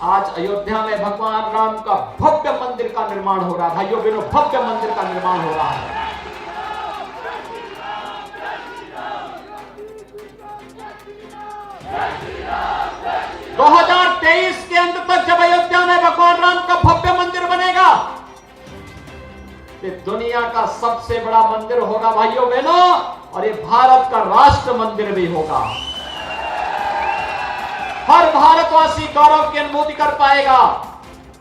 आज अयोध्या में भगवान राम का भव्य मंदिर का निर्माण हो रहा है। भाइयों बहनों, भव्य मंदिर का निर्माण हो रहा है। दो 2023 के अंत तक जब अयोध्या में भगवान राम का भव्य मंदिर बनेगा, तो दुनिया का सबसे बड़ा मंदिर होगा भाइयों बहनों, और ये भारत का राष्ट्र मंदिर भी होगा। हर भारतवासी गौरव की अनुभूति कर पाएगा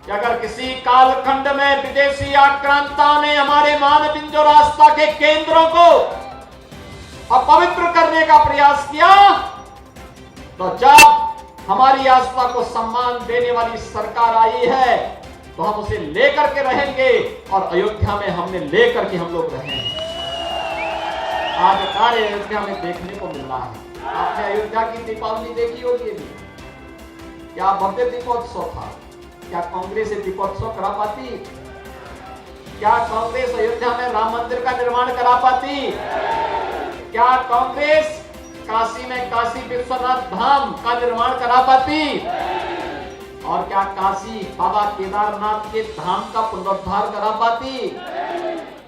कि अगर किसी कालखंड में विदेशी आक्रांता ने हमारे मानबिंदु और आस्था के केंद्रों को अपवित्र करने का प्रयास किया, तो जब हमारी आस्था को सम्मान देने वाली सरकार आई है, तो हम उसे लेकर के रहेंगे, और अयोध्या में हमने लेकर के हम लोग रहेंगे। आज कार्य अयोध्या में देखने को मिल रहा है। आपने अयोध्या की दीपावली देखी होगी भी? क्या भव्य दीपोत्सव था? क्या कांग्रेस दीपोत्सव करा पाती? क्या कांग्रेस अयोध्या में राम मंदिर का निर्माण करा पाती? क्या कांग्रेस काशी में काशी विश्वनाथ धाम का निर्माण करा पाती? और क्या काशी बाबा केदारनाथ के धाम का पुनरुद्धार करा पाती?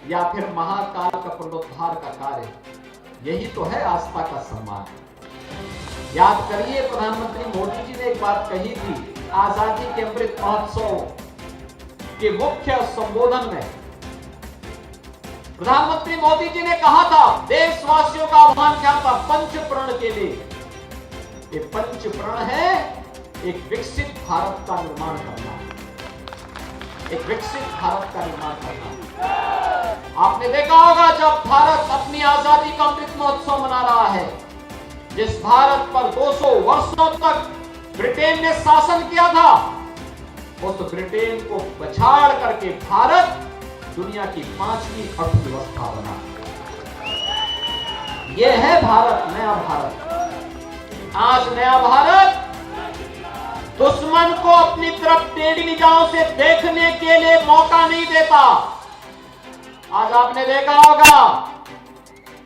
या फिर महाकाल का पुनरुद्धार का कार्य? यही तो है आस्था का सम्मान। याद करिए, प्रधानमंत्री मोदी जी ने एक बात कही थी आजादी के अमृत महोत्सव के मुख्य संबोधन में। प्रधानमंत्री मोदी जी ने कहा था, देशवासियों का आह्वान क्या था? पंच प्रण के लिए। ये पंच प्रण है एक विकसित भारत का निर्माण करना, एक विकसित भारत का निर्माण करना। आपने देखा होगा, जब भारत अपनी आजादी का अमृत महोत्सव मना रहा है, जिस भारत पर 200 वर्षों तक ब्रिटेन ने शासन किया था, उस ब्रिटेन को पछाड़ करके भारत दुनिया की 5वीं अर्थव्यवस्था बना। यह है भारत, नया भारत। आज नया भारत दुश्मन को अपनी तरफ टेढ़ी निगाहों से देखने के लिए मौका नहीं देता। आज आपने देखा होगा,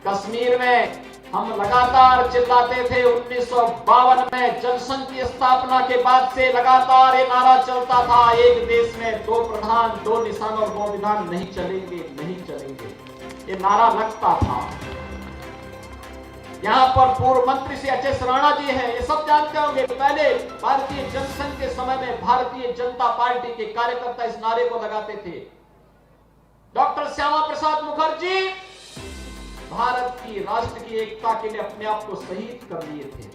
कश्मीर में हम लगातार चिल्लाते थे। 1952 में जनसंघ की स्थापना के बाद से लगातार ये नारा चलता था, एक देश में 2 प्रधान 2 निशान और 2 विधान नहीं चलेंगे, नहीं चलेंगे। ये नारा लगता था। यहाँ पर पूर्व मंत्री श्री एच.एस. राणा जी हैं, ये सब जानते होंगे। पहले भारतीय जनसंघ के समय में भारतीय जनता पार्टी के कार्यकर्ता इस नारे को लगाते थे। डॉक्टर श्यामा प्रसाद मुखर्जी भारत की राष्ट्र की एकता के लिए अपने आप को शहीद कर लिए थे।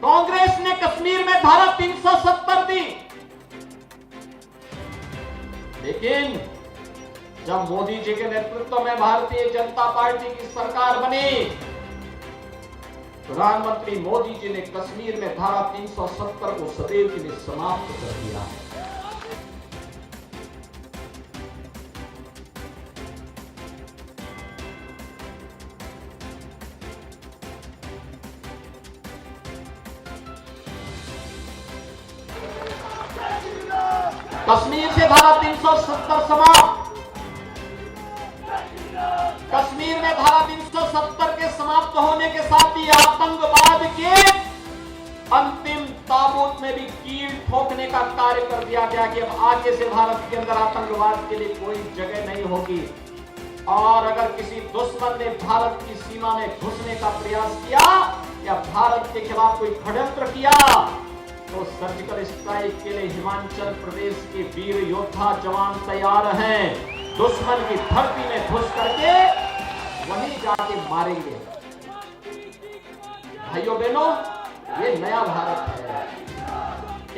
कांग्रेस ने कश्मीर में धारा 370 दी, लेकिन जब मोदी जी के नेतृत्व में भारतीय जनता पार्टी की सरकार बनी, प्रधानमंत्री मोदी जी ने कश्मीर में धारा 370 को सदैव के लिए समाप्त कर दिया है। कश्मीर से धारा 370 समाप्त। कश्मीर में धारा 370 के समाप्त होने के साथ ही आतंकवाद के अंतिम ताबूत में भी कील ठोकने का कार्य कर दिया गया कि अब आगे से भारत के अंदर आतंकवाद के लिए कोई जगह नहीं होगी। और अगर किसी दुश्मन ने भारत की सीमा में घुसने का प्रयास किया या भारत के खिलाफ कोई षड्यंत्र किया, तो सर्जिकल स्ट्राइक के लिए हिमाचल प्रदेश के वीर योद्धा जवान तैयार हैं। दुश्मन की धरती में घुस करके वहीं जाके मारेंगे। भाइयों बहनों, ये नया भारत है।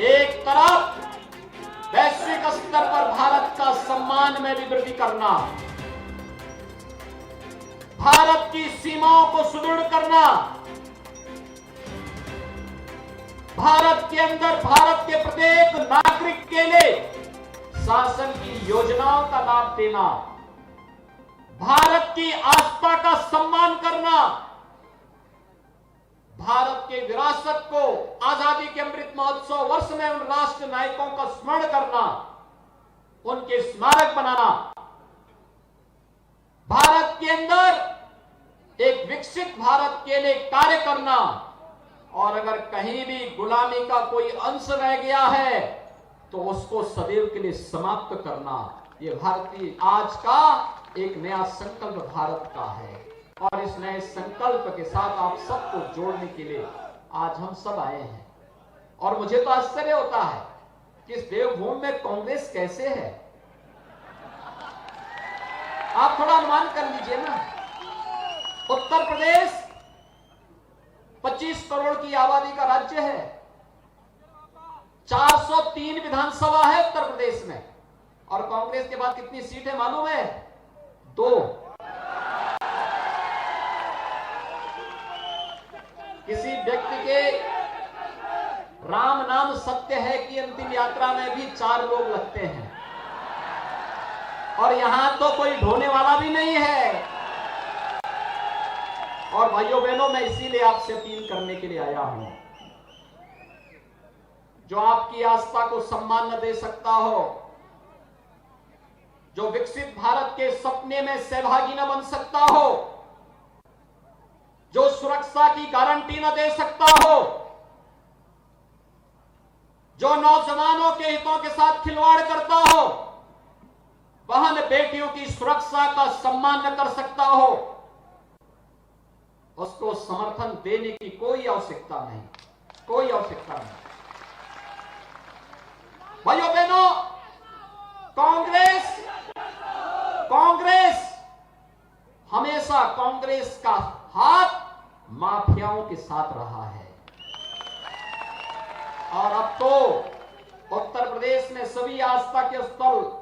एक तरफ वैश्विक स्तर पर भारत का सम्मान में भी वृद्धि करना, भारत की सीमाओं को सुदृढ़ करना, भारत के अंदर भारत के प्रत्येक नागरिक के लिए शासन की योजनाओं का लाभ देना, भारत की आस्था का सम्मान करना, भारत के विरासत को आजादी के अमृत महोत्सव वर्ष में उन राष्ट्र नायकों का स्मरण करना, उनके स्मारक बनाना, भारत के अंदर एक विकसित भारत के लिए कार्य करना, और अगर कहीं भी गुलामी का कोई अंश रह गया है तो उसको सदैव के लिए समाप्त करना, ये भारतीय आज का एक नया संकल्प भारत का है। और इस नए संकल्प के साथ आप सबको जोड़ने के लिए आज हम सब आए हैं। और मुझे तो आश्चर्य होता है कि इस देवभूमि में कांग्रेस कैसे है। आप थोड़ा अनुमान कर लीजिए ना। उत्तर प्रदेश 25 करोड़ की आबादी का राज्य है, 403 विधानसभा है उत्तर प्रदेश में, और कांग्रेस के बाद कितनी सीटें मालूम है? 2। किसी व्यक्ति के राम नाम सत्य है कि अंतिम यात्रा में भी 4 लोग लगते हैं, और यहां तो कोई ढोने वाला भी नहीं है। और भाइयों बहनों, मैं इसीलिए आपसे अपील करने के लिए आया हूं, जो आपकी आस्था को सम्मान न दे सकता हो, जो विकसित भारत के सपने में सहभागी न बन सकता हो, जो सुरक्षा की गारंटी न दे सकता हो, जो नौजवानों के हितों के साथ खिलवाड़ करता हो, बहन बेटियों की सुरक्षा का सम्मान न कर सकता हो, उसको समर्थन देने की कोई आवश्यकता नहीं, कोई आवश्यकता नहीं। भाइयों बहनों, कांग्रेस हमेशा कांग्रेस का हाथ माफियाओं के साथ रहा है, और अब तो उत्तर प्रदेश में सभी आस्था के स्थल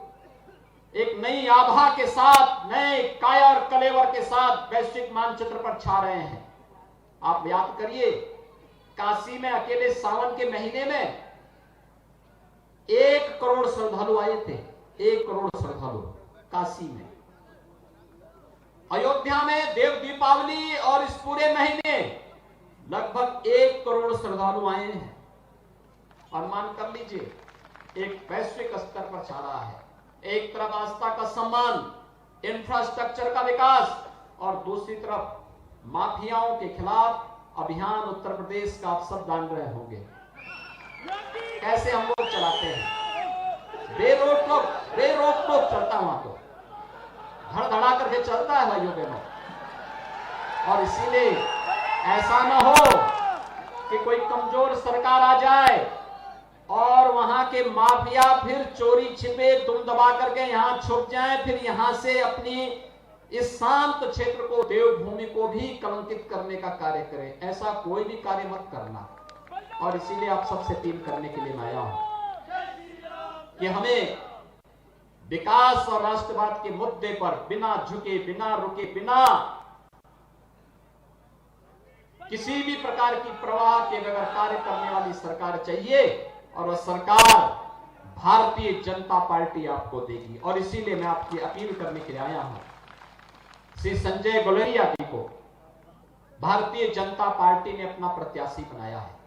एक नई आभा के साथ, नए काया और कलेवर के साथ वैश्विक मानचित्र पर छा रहे हैं। आप याद करिए, काशी में अकेले सावन के महीने में 1 करोड़ श्रद्धालु आए थे, 1 करोड़ श्रद्धालु काशी में। अयोध्या में देव दीपावली और इस पूरे महीने लगभग 1 करोड़ श्रद्धालु आए हैं। अनुमान कर लीजिए, एक वैश्विक स्तर पर छा रहा है। एक तरफ आस्था का सम्मान, इंफ्रास्ट्रक्चर का विकास, और दूसरी तरफ माफियाओं के खिलाफ अभियान उत्तर प्रदेश का आप सब जान रहे होंगे कैसे हम लोग चलाते हैं। बेरोक टोक चलता, वहां तो धड़धड़ा करके चलता है भाइयों बहनों। और इसीलिए ऐसा ना हो कि कोई कमजोर सरकार आ जाए और वहां के माफिया फिर चोरी छिपे दुम दबा करके यहां छुप जाए, फिर यहां से अपनी इस शांत क्षेत्र को, देवभूमि को भी कलंकित करने का कार्य करे। ऐसा कोई भी कार्य मत करना। और इसीलिए आप सबसे अपील करने के लिए मैं आया हूं कि हमें विकास और राष्ट्रवाद के मुद्दे पर बिना झुके, बिना रुके, बिना किसी भी प्रकार की प्रवाह के बगैर कार्य करने वाली सरकार चाहिए, और वह सरकार भारतीय जनता पार्टी आपको देगी। और इसीलिए मैं आपकी अपील करने के लिए आया हूं, श्री संजय गुलेरिया जी को भारतीय जनता पार्टी ने अपना प्रत्याशी बनाया है।